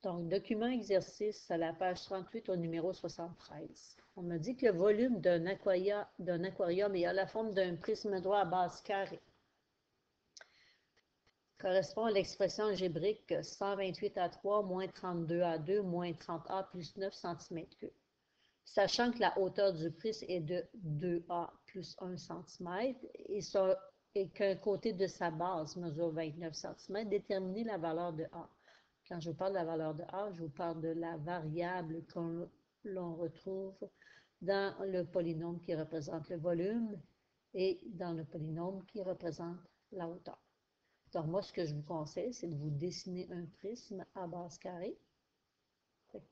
Donc, document exercice à la page 38 au numéro 73. On me dit que le volume d'un aquarium est à la forme d'un prisme droit à base carrée. Correspond à l'expression algébrique 128 à 3 moins 32 à 2 moins 30 A plus 9 cm3. Sachant que la hauteur du prisme est de 2A plus 1 cm et qu'un côté de sa base mesure 29 cm, déterminez la valeur de A. Quand je vous parle de la valeur de A, je vous parle de la variable que l'on retrouve dans le polynôme qui représente le volume et dans le polynôme qui représente la hauteur. Donc, moi, ce que je vous conseille, c'est de vous dessiner un prisme à base carrée.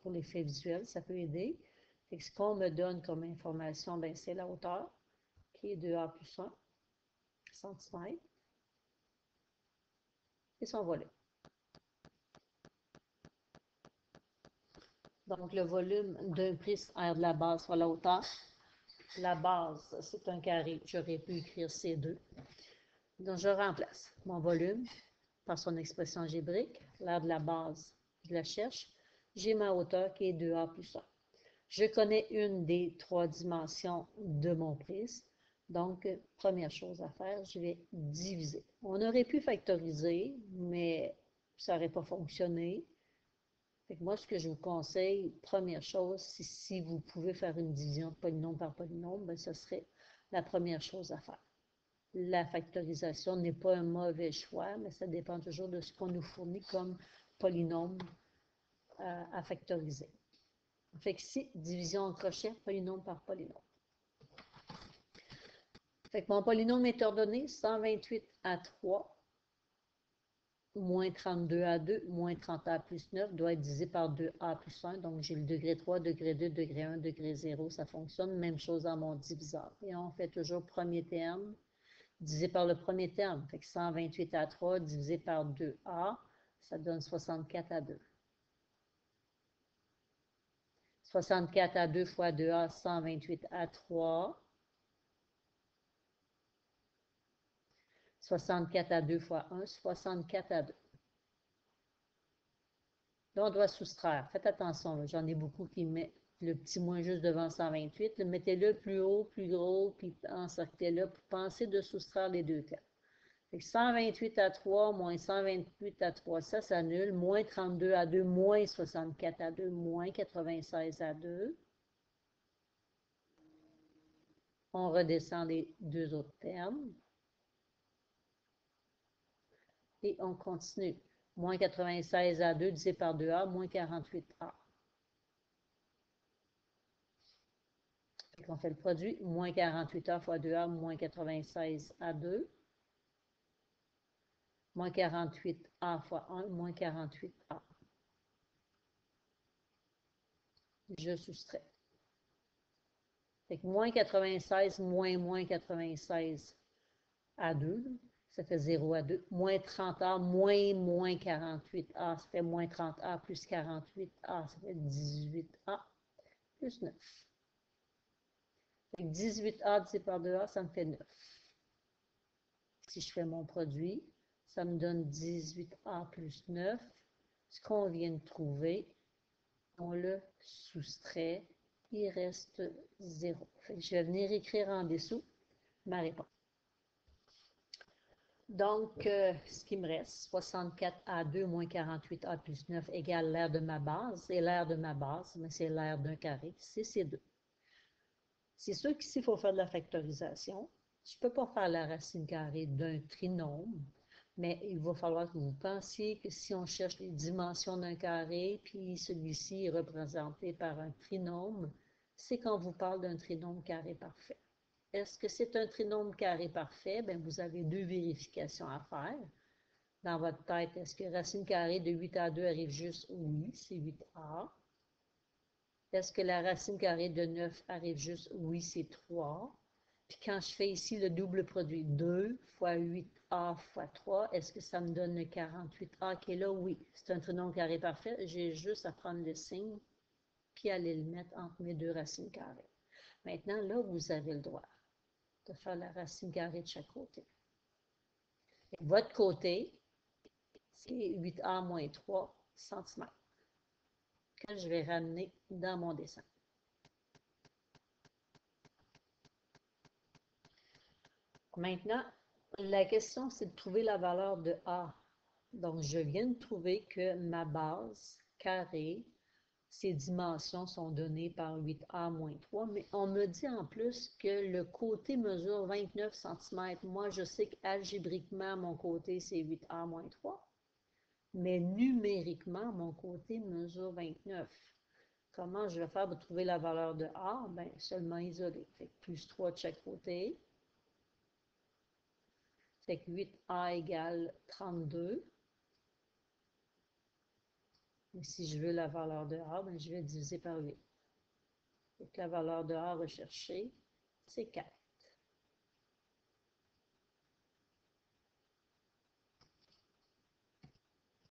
Pour l'effet visuel, ça peut aider. Ce qu'on me donne comme information, c'est la hauteur, qui est de A plus 1 cm, et son volume. Donc, le volume d'un prisme R de la base fois la hauteur. La base, c'est un carré. J'aurais pu écrire C2. Donc, je remplace mon volume par son expression algébrique. L'aire de la base, je la cherche. J'ai ma hauteur qui est 2A plus 1. Je connais une des 3 dimensions de mon prisme. Donc, première chose à faire, je vais diviser. On aurait pu factoriser, mais ça n'aurait pas fonctionné. Fait que moi, ce que je vous conseille, première chose, si vous pouvez faire une division de polynôme par polynôme, ce serait la première chose à faire. La factorisation n'est pas un mauvais choix, mais ça dépend toujours de ce qu'on nous fournit comme polynôme à factoriser. Fait que ici, division en crochet, polynôme par polynôme. Fait que mon polynôme est ordonné 128 à 3, moins 32 à 2, moins 30A plus 9 doit être divisé par 2A plus 1. Donc, j'ai le degré 3, degré 2, degré 1, degré 0. Ça fonctionne. Même chose dans mon diviseur. Et on fait toujours premier terme divisé par le premier terme. Fait que 128 à 3 divisé par 2A, ça donne 64 à 2. 64 à 2 fois 2A, 128 à 3. 64 à 2 fois 1, 64 à 2. Là, on doit soustraire. Faites attention, j'en ai beaucoup qui mettent le petit moins juste devant 128. Mettez-le plus haut, plus gros, puis encerclez-le pour penser de soustraire les deux cas. Fait que 128 à 3 moins 128 à 3, ça s'annule. Moins 32 à 2, moins 64 à 2, moins 96 à 2. On redescend les deux autres termes. Et on continue. Moins 96 à 2 divisé par 2A, moins 48A. On fait le produit, moins 48A fois 2A, moins 96 à 2. Moins 48A fois 1, moins 48A. Je soustrais. Fait que moins 96 moins 96 à 2, ça fait 0 à 2. Moins 30A moins 48A, ça fait moins 30A plus 48A, ça fait 18A plus 9. Fait que 18A divisé par 2A, ça me fait 9. Si je fais mon produit, ça me donne 18A plus 9. Ce qu'on vient de trouver, on le soustrait, il reste 0. Fait que je vais venir écrire en dessous ma réponse. Donc, ce qui me reste, 64A2 moins 48A plus 9 égale l'aire de ma base. Et l'aire de ma base, mais c'est l'aire d'un carré, c'est C2. C'est sûr qu'ici, il faut faire de la factorisation. Je ne peux pas faire la racine carrée d'un trinôme, mais il va falloir que vous pensiez que si on cherche les dimensions d'un carré, puis celui-ci est représenté par un trinôme, c'est quand vous parle d'un trinôme carré parfait. Est-ce que c'est un trinôme carré parfait? Bien, vous avez deux vérifications à faire. Dans votre tête, est-ce que racine carrée de 8A2 arrive juste? Oui, c'est 8A. Est-ce que la racine carrée de 9 arrive juste? Oui, c'est 3. Puis quand je fais ici le double produit, 2 fois 8A fois 3, est-ce que ça me donne le 48A qui est là? Oui, c'est un trinôme carré parfait. J'ai juste à prendre le signe, puis aller le mettre entre mes deux racines carrées. Maintenant, là, vous avez le droit de faire la racine carrée de chaque côté. Et votre côté, c'est 8A moins 3 cm. que je vais ramener dans mon dessin. Maintenant, la question, c'est de trouver la valeur de A. Donc, je viens de trouver que ma base carrée, ses dimensions sont données par 8A moins 3, mais on me dit en plus que le côté mesure 29 cm. Moi, je sais qu'algébriquement, mon côté, c'est 8A moins 3, mais numériquement, mon côté mesure 29. Comment je vais faire pour trouver la valeur de A? Bien, seulement isolé. Fait que plus 3 de chaque côté. Fait que 8A égale 32. Et si je veux la valeur de A, bien, je vais diviser par 8. Donc, la valeur de A recherchée, c'est 4.